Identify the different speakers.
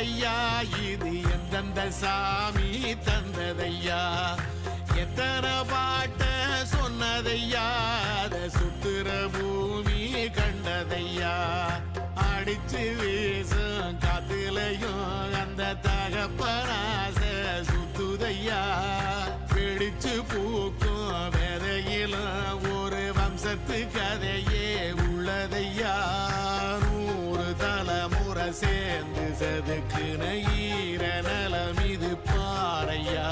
Speaker 1: தந்ததையா இது எந்தெந்த சாமி தந்ததையா எத்தனை பாட்ட சொன்னதையா அத சுத்துற பூமி கண்டதையா அடிச்சு வீசும் காத்துலையும் அந்த தகப்பனாச சுத்துதையா பிடிச்சு பூக்கும் வேதையிலும் ஒரு வம்சத்து கதையே உள்ளதையா நூறு தலைமுறை சேர்ந்து செதுக்குன ஈர நலம் இது பாறையா